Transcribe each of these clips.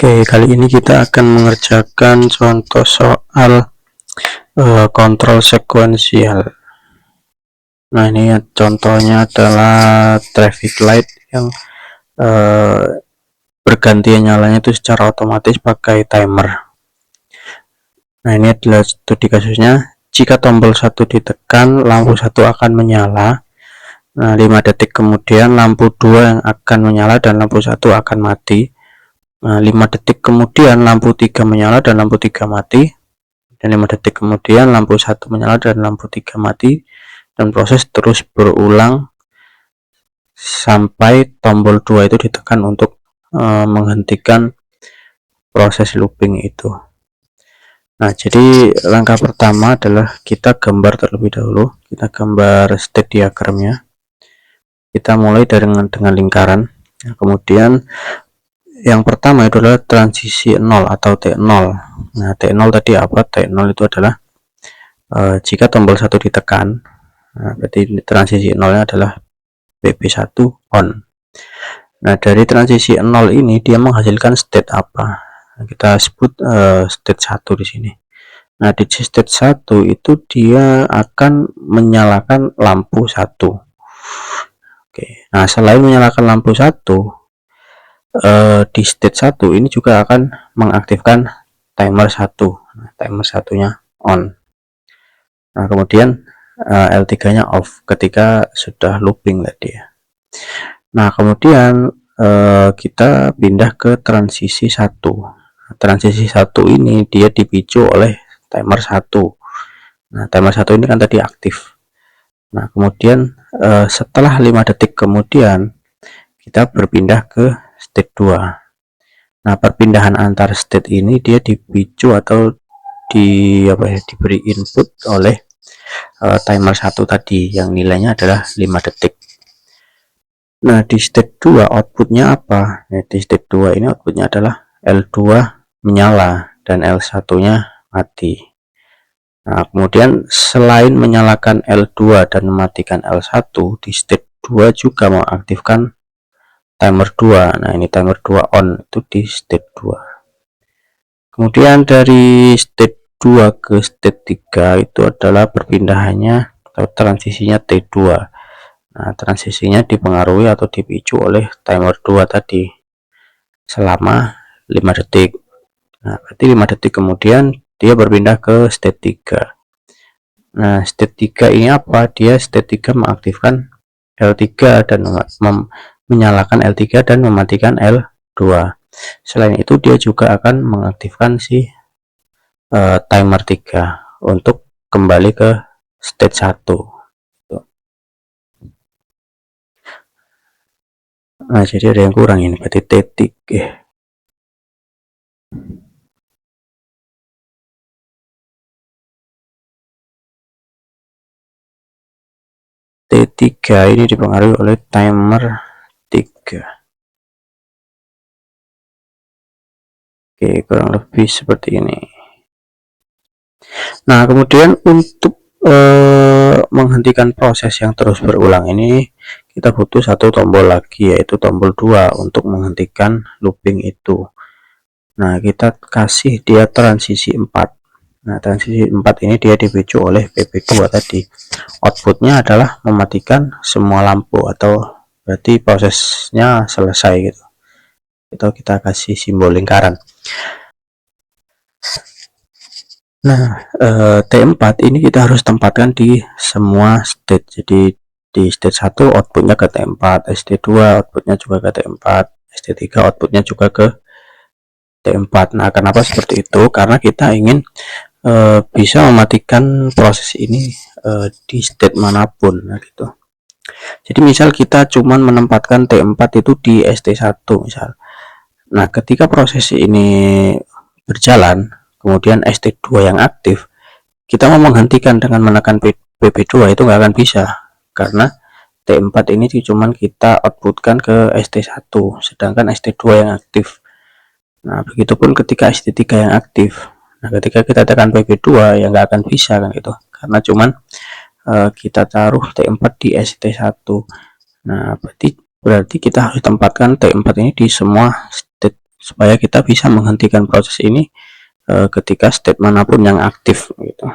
Oke, kali ini kita akan mengerjakan contoh soal kontrol sekuensial. Nah, ini contohnya adalah traffic light yang bergantian nyalanya itu secara otomatis pakai timer. Nah, ini adalah studi kasusnya. Jika tombol 1 ditekan, lampu 1 akan menyala. Nah, 5 detik kemudian lampu 2 yang akan menyala dan lampu 1 akan mati. Nah, 5 detik kemudian lampu 3 menyala dan lampu 3 mati. Dan 5 detik kemudian lampu 1 menyala dan lampu 3 mati. Dan proses terus berulang sampai tombol 2 itu ditekan untuk menghentikan proses looping itu. Nah, jadi langkah pertama adalah kita gambar terlebih dahulu. Kita gambar state diagramnya. Kita mulai dengan lingkaran. Nah, kemudian yang pertama itu adalah transisi 0 atau T0. Nah, T0 tadi apa? T0 itu adalah jika tombol 1 ditekan, nah, berarti transisi 0 nya adalah BB1 on. Nah, dari transisi 0 ini dia menghasilkan state apa? Nah, kita sebut state 1 di sini. Nah, di state 1 itu dia akan menyalakan lampu 1. Oke. Nah, selain menyalakan lampu 1, di state 1 ini juga akan mengaktifkan timer 1. Nah, timer satunya on. Nah, kemudian L3 nya off ketika sudah looping tadi ya. Nah, kemudian kita pindah ke transisi 1. Transisi 1 ini dia dipicu oleh timer 1. Nah, timer 1 ini kan tadi aktif. Nah, kemudian setelah 5 detik kemudian kita berpindah ke state 2. Nah, perpindahan antar state ini dia dipicu atau diberi input oleh timer 1 tadi yang nilainya adalah 5 detik. Nah, di state 2 outputnya apa? Nah, di state 2 ini outputnya adalah L2 menyala dan L1 nya mati. Nah, kemudian selain menyalakan L2 dan mematikan L1, di state 2 juga mengaktifkan timer 2. Nah, ini timer 2 on itu di state 2. Kemudian dari state 2 ke state 3 itu adalah perpindahannya atau transisinya T2. Nah, transisinya dipengaruhi atau dipicu oleh timer 2 tadi selama 5 detik. Nah, berarti 5 detik kemudian dia berpindah ke state 3. Nah, state 3 ini apa? Dia state 3 mengaktifkan L3 dan menyalakan L3 dan mematikan L2. Selain itu dia juga akan mengaktifkan si timer 3 untuk kembali ke state 1. Nah, jadi ada yang kurang ini, berarti T3 T3 ini dipengaruhi oleh timer 3. Oke, kurang lebih seperti ini. Nah, kemudian untuk menghentikan proses yang terus berulang ini kita butuh satu tombol lagi, yaitu tombol 2 untuk menghentikan looping itu. Nah, kita kasih dia transisi 4. Nah, transisi 4 ini dia dipicu oleh PP2 tadi. Outputnya adalah mematikan semua lampu atau berarti prosesnya selesai gitu. Itu kita kasih simbol lingkaran. Nah, T4 ini kita harus tempatkan di semua state. Jadi di state 1 outputnya ke T4, ST2 outputnya juga ke T4, ST3 outputnya juga ke T4. Nah, kenapa seperti itu? Karena kita ingin bisa mematikan proses ini di state manapun, nah, gitu. Jadi misal kita cuman menempatkan T4 itu di ST1 misal. Nah, ketika proses ini berjalan, kemudian ST2 yang aktif, kita mau menghentikan dengan menekan PP2 itu nggak akan bisa, karena T4 ini cuman kita outputkan ke ST1, sedangkan ST2 yang aktif. Nah, begitupun ketika ST3 yang aktif. Nah, ketika kita tekan PP2 ya nggak akan bisa kan gitu, karena cuman kita taruh T4 di ST1. Nah, berarti kita harus tempatkan T4 ini di semua state supaya kita bisa menghentikan proses ini ketika state manapun yang aktif gitu.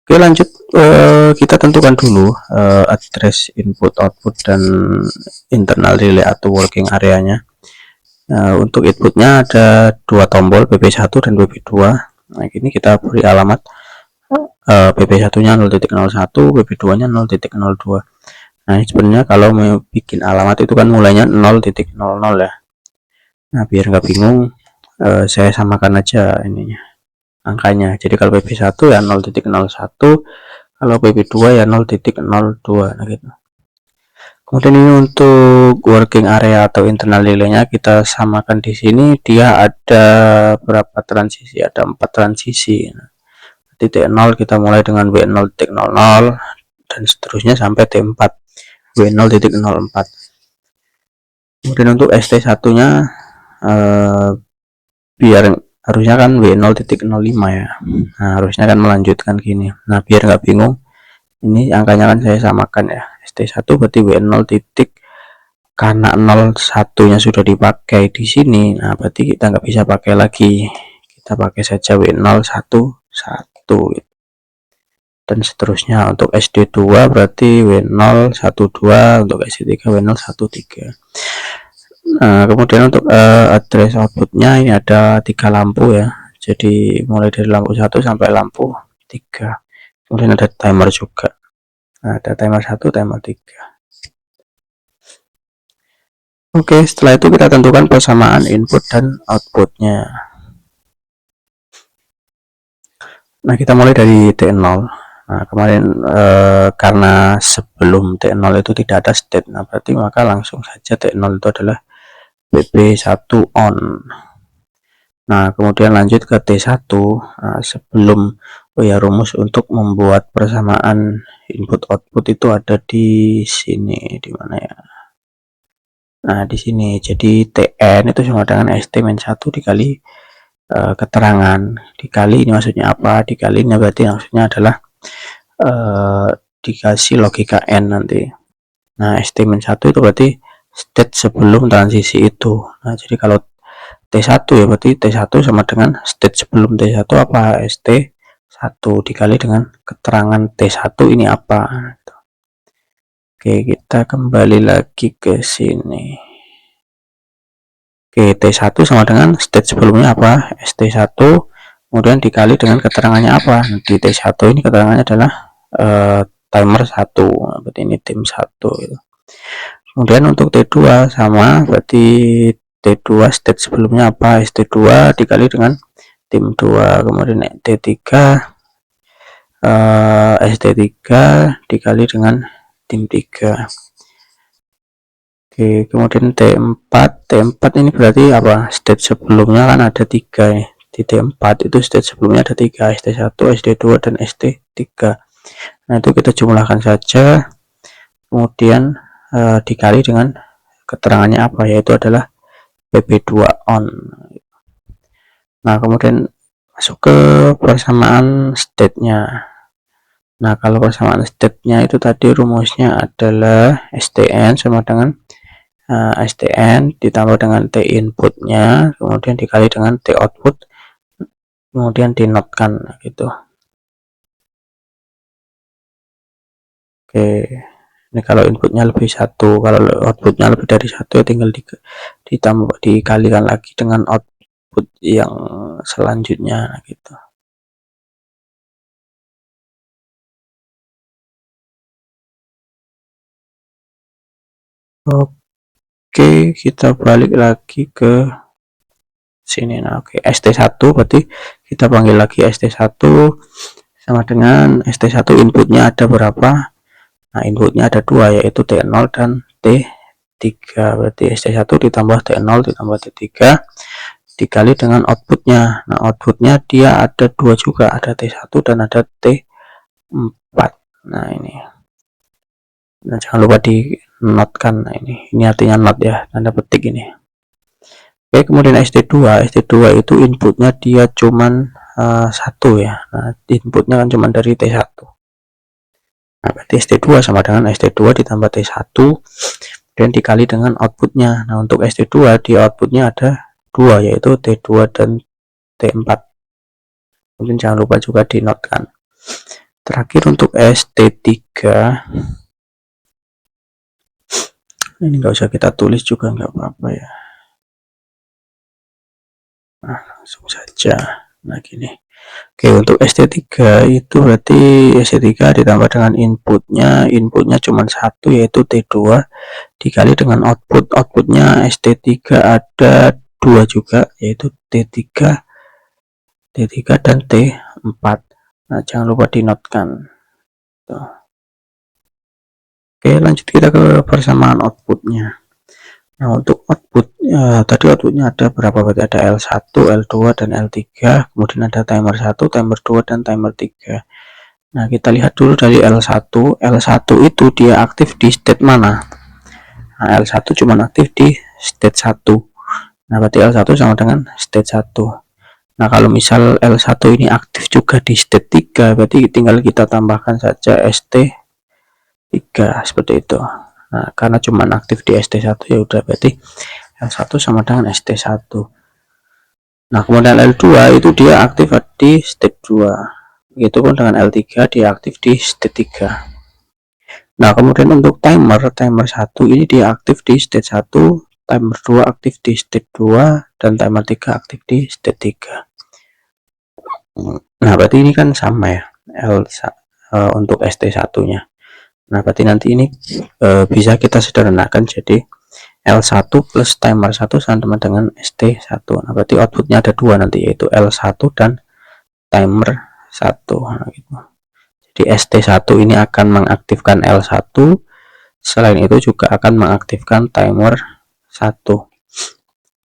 Oke, lanjut, kita tentukan dulu address input output dan internal relay atau working areanya. Untuk inputnya ada dua tombol, PP1 dan PP2. Nah, ini kita beri alamat PP1 nya 0.01, PP2 nya 0.02. Nah, ini sebenarnya kalau mau bikin alamat itu kan mulainya 0.00 ya. Nah, biar nggak bingung, saya samakan aja ininya, angkanya. Jadi kalau PP1 ya 0.01, kalau PP2 ya 0.02. Nah, gitu. Kemudian ini untuk working area atau internal relay-nya kita samakan di sini. Dia ada berapa transisi? Ada 4 transisi. Nah, titik 0 kita mulai dengan W0.00 dan seterusnya sampai T4 W0.04. Kemudian untuk ST1-nya biar harusnya kan W0.05 ya. Nah, harusnya kan melanjutkan gini. Nah, biar nggak bingung, ini angkanya kan saya samakan ya. ST1 berarti W0 titik, karena 01 nya sudah dipakai di sini, nah berarti kita nggak bisa pakai lagi, kita pakai saja W011 dan seterusnya. Untuk SD2 berarti W012, untuk SD3 W013. Nah, kemudian untuk address outputnya ini ada 3 lampu ya, jadi mulai dari lampu 1 sampai lampu 3. Kemudian ada timer juga. Nah, ada timer 1, timer 3. Oke, setelah itu kita tentukan persamaan input dan outputnya. Nah, kita mulai dari T0. Nah, kemarin karena sebelum T0 itu tidak ada state, nah berarti maka langsung saja T0 itu adalah PP1 on. Nah, kemudian lanjut ke T1. Nah, sebelum rumus untuk membuat persamaan input output itu ada di sini, di mana ya? Nah, di sini. Jadi TN itu sama dengan ST-1 dikali keterangan. Dikali ini maksudnya apa? Dikali ini berarti maksudnya adalah dikasih logika N nanti. Nah, ST-1 itu berarti state sebelum transisi itu. Nah, jadi kalau T1 ya berarti T1 sama dengan state sebelum T1 apa? ST1 dikali dengan keterangan T1 ini apa? Oke, kita kembali lagi ke sini. Oke, T1 sama dengan state sebelumnya apa? ST1, kemudian dikali dengan keterangannya apa? Di T1 ini keterangannya adalah timer 1, berarti ini tim 1 gitu. Kemudian untuk T2 sama, berarti T2 state sebelumnya apa? ST2 dikali dengan tim 2, kemudian T3 ST3 dikali dengan tim 3. Oke, kemudian T4 ini berarti apa? State sebelumnya kan ada 3 ya. Di T4 itu state sebelumnya ada 3, ST1, SD2 dan ST3. Nah, itu kita jumlahkan saja, kemudian dikali dengan keterangannya apa, yaitu adalah PP2 on. Nah, kemudian masuk ke persamaan state-nya. Nah, kalau persamaan state-nya itu tadi rumusnya adalah STN sama dengan STN ditambah dengan T inputnya, kemudian dikali dengan T output, kemudian dinotkan gitu. Oke, ini kalau inputnya lebih 1, kalau outputnya lebih dari 1 ya tinggal ditambah, dikalikan lagi dengan output yang selanjutnya gitu. Oke, kita balik lagi ke sini. Nah, oke, ST1 berarti kita panggil lagi ST1 sama dengan ST1 inputnya ada berapa? Nah, inputnya ada 2, yaitu T0 dan T3. Berarti ST1 ditambah T0 ditambah T3 dikali dengan outputnya. Nah, outputnya dia ada 2 juga, ada T1 dan ada T4. Nah, ini. Nah, jangan lupa di notkan. Nah, ini artinya not ya, tanda petik ini. Oke, kemudian ST2 itu inputnya dia cuman 1 ya. Nah, inputnya kan cuman dari T1. Nah, berarti ST2 sama dengan ST2 ditambah T1 dan dikali dengan outputnya. Nah, untuk ST2 di outputnya ada dua, yaitu T2 dan T4. Mungkin jangan lupa juga di note kan. Terakhir untuk ST3 ini nggak usah kita tulis juga, nggak apa-apa ya. Nah, langsung saja. Nah gini, oke, untuk ST3 itu berarti ST3 ditambah dengan inputnya cuma satu, yaitu T2, dikali dengan outputnya ST3 ada 2 juga, yaitu T3 dan T4. Nah jangan lupa dinotkan. Oke, lanjut kita ke persamaan outputnya. Nah untuk output tadi outputnya ada berapa, berarti ada L1, L2 dan L3, kemudian ada timer 1, timer 2 dan timer 3. Nah kita lihat dulu dari L1 itu dia aktif di state mana. Nah L1 cuma aktif di state 1. Nah berarti L1 sama dengan state 1. Nah kalau misal L1 ini aktif juga di state 3, berarti tinggal kita tambahkan saja ST3 seperti itu. Nah karena cuma aktif di ST1, ya udah berarti L1 sama dengan ST1. Nah kemudian L2 itu dia aktif di state 2, begitupun dengan L3 dia aktif di state 3. Nah kemudian untuk timer 1 ini dia aktif di state 1, timer 2 aktif di state 2, dan timer 3 aktif di state 3. Nah berarti ini kan sama ya untuk ST1 nya. Nah berarti nanti ini bisa kita sederhanakan jadi L1 plus timer 1 sama dengan ST1. Nah berarti outputnya ada 2 nanti, yaitu L1 dan timer 1. Nah, gitu. Jadi ST1 ini akan mengaktifkan L1, selain itu juga akan mengaktifkan timer 1.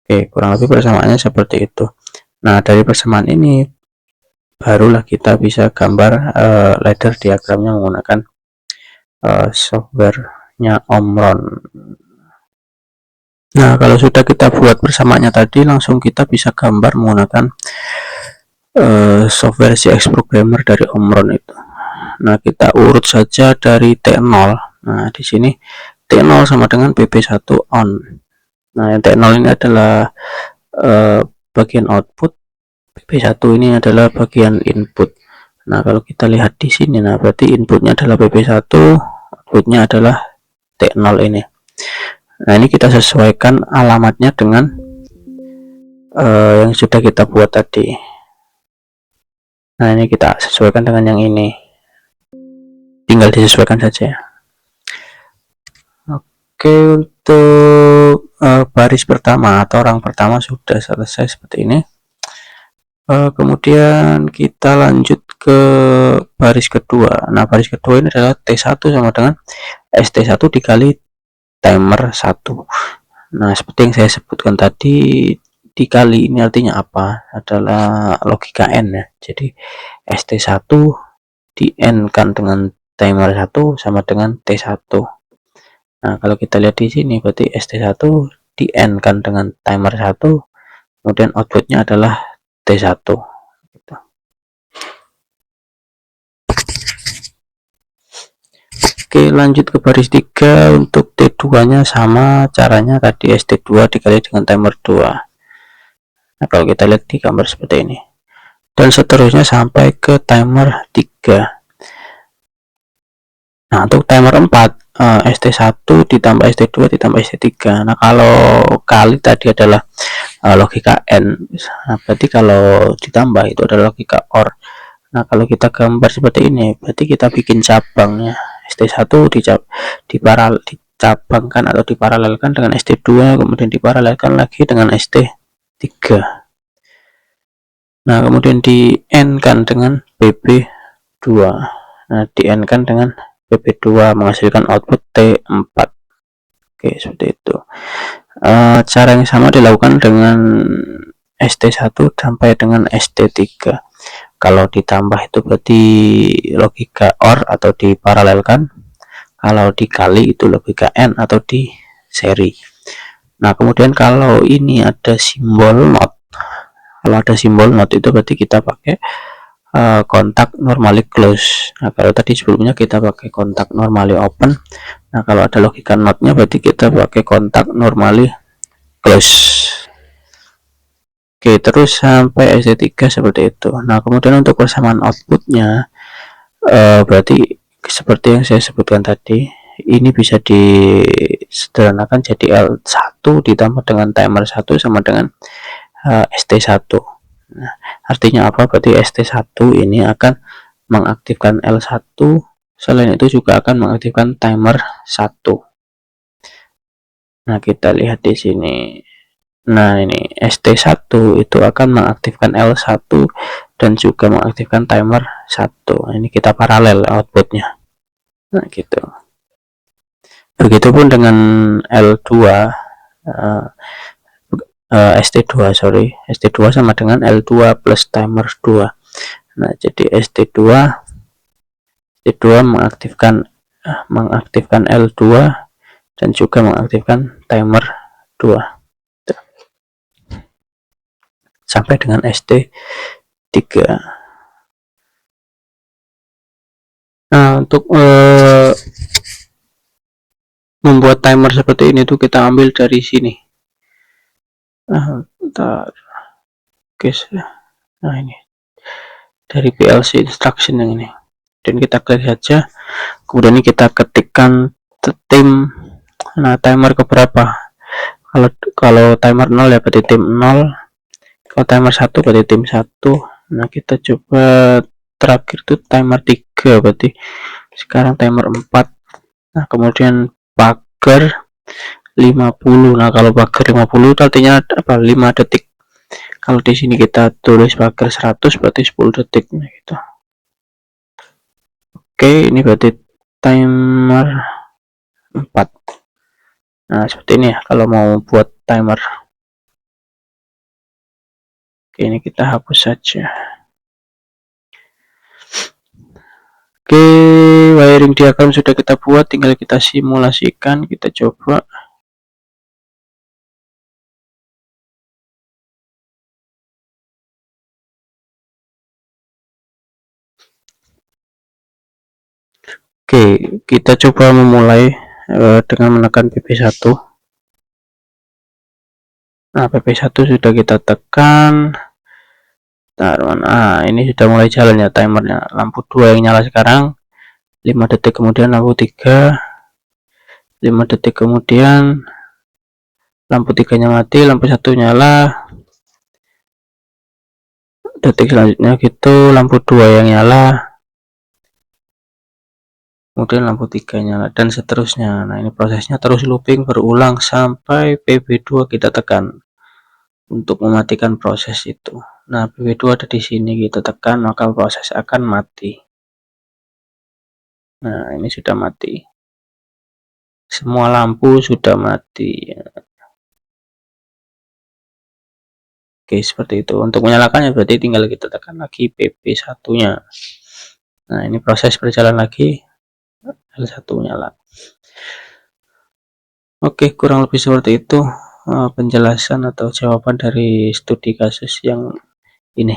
Oke, kurang lebih persamaannya seperti itu. Nah dari persamaan ini barulah kita bisa gambar ladder diagramnya menggunakan softwarenya Omron. Nah kalau sudah kita buat persamaannya tadi, langsung kita bisa gambar menggunakan software CX Programmer dari Omron itu. Nah kita urut saja dari T0. Nah di sini T0 sama dengan PP1 on. Nah yang T0 ini adalah bagian output, PP1 ini adalah bagian input. Nah kalau kita lihat di sini, nah berarti inputnya adalah PP1, outputnya adalah T0 ini. Nah ini kita sesuaikan alamatnya dengan yang sudah kita buat tadi. Nah ini kita sesuaikan dengan yang ini, tinggal disesuaikan saja. Oke, untuk baris pertama atau rang pertama sudah selesai seperti ini. Kemudian kita lanjut ke baris kedua. Nah baris kedua ini adalah T1 sama dengan ST1 dikali timer 1. Nah seperti yang saya sebutkan tadi, dikali ini artinya apa? Adalah logika N ya. Jadi ST1 di N kan dengan timer 1 sama dengan T1. Nah kalau kita lihat di sini, berarti ST1 di N kan dengan timer 1, kemudian outputnya adalah T1 gitu. Oke, lanjut ke baris 3. Untuk T2 nya sama caranya tadi, ST2 dikali dengan timer 2. Nah kalau kita lihat di gambar seperti ini, dan seterusnya sampai ke timer 3. Nah untuk timer 4, ST1 ditambah ST2 ditambah ST3. Nah kalau kali tadi adalah logika N. Nah berarti kalau ditambah itu adalah logika OR. Nah kalau kita gambar seperti ini, berarti kita bikin cabangnya. ST1 dicabangkan atau diparalelkan dengan ST2, kemudian diparalelkan lagi dengan ST3. Nah kemudian di N kan dengan PP2. Nah di N kan dengan PP2 menghasilkan output T4. Oke, seperti itu. Cara yang sama dilakukan dengan ST1 sampai dengan ST3. Kalau ditambah itu berarti logika OR atau diparalelkan, kalau dikali itu logika N atau di seri. Nah kemudian kalau ini ada simbol not, kalau ada simbol not itu berarti kita pakai kontak normally close. Nah kalau tadi sebelumnya kita pakai kontak normally open. Nah kalau ada logika notnya berarti kita pakai kontak normally close. Oke, terus sampai SD3 seperti itu. Nah, kemudian untuk persamaan outputnya, berarti seperti yang saya sebutkan tadi, ini bisa disederhanakan jadi L1 ditambah dengan timer 1 sama dengan ST1. Nah, artinya apa? Berarti ST1 ini akan mengaktifkan L1, selain itu juga akan mengaktifkan timer 1. Nah, kita lihat di sini. Nah, ini ST1 itu akan mengaktifkan L1 dan juga mengaktifkan timer 1. Ini kita paralel outputnya. Nah, gitu. Begitupun dengan L2, ST2, sorry. ST2 sama dengan L2 plus timer 2. Nah, jadi ST2 mengaktifkan L2 dan juga mengaktifkan timer 2 sampai dengan ST3. Nah, untuk membuat timer seperti ini tuh kita ambil dari sini. Bentar. Oke, nah ini dari PLC instruction yang ini. Dan kita klik saja. Kemudian ini kita ketikkan tim. Nah, timer keberapa? Kalau timer 0 ya berarti tim 0. Kalau timer 1 berarti tim 1. Nah, kita coba terakhir itu timer 3 berarti sekarang timer 4. Nah, kemudian pagar 50. Nah, kalau pagar 50 itu artinya apa? 5 detik. Kalau di sini kita tulis pagar 100 berarti 10 detik. Nah, gitu. Oke, ini berarti timer 4. Nah, seperti ini ya kalau mau buat timer. Oke, ini kita hapus saja. Oke, wiring diagram sudah kita buat, tinggal kita simulasikan, kita coba. Oke, kita coba memulai dengan menekan PP1. Nah, PP1 sudah kita tekan. Nah, ini sudah mulai jalan ya timernya. Lampu 2 yang nyala sekarang. 5 detik kemudian lampu 3. 5 detik kemudian lampu 3-nya mati, lampu 1 nyala. Detik selanjutnya gitu, lampu 2 yang nyala. Kemudian lampu 3 nyala dan seterusnya. Nah, ini prosesnya terus looping berulang sampai PB2 kita tekan untuk mematikan proses itu. Nah, PB2 ada di sini, kita tekan maka proses akan mati. Nah, ini sudah mati. Semua lampu sudah mati. Oke, seperti itu. Untuk menyalakannya berarti tinggal kita tekan lagi PP1-nya. Nah, ini proses berjalan lagi. L1 nyala. Oke, kurang lebih seperti itu penjelasan atau jawaban dari studi kasus yang ini.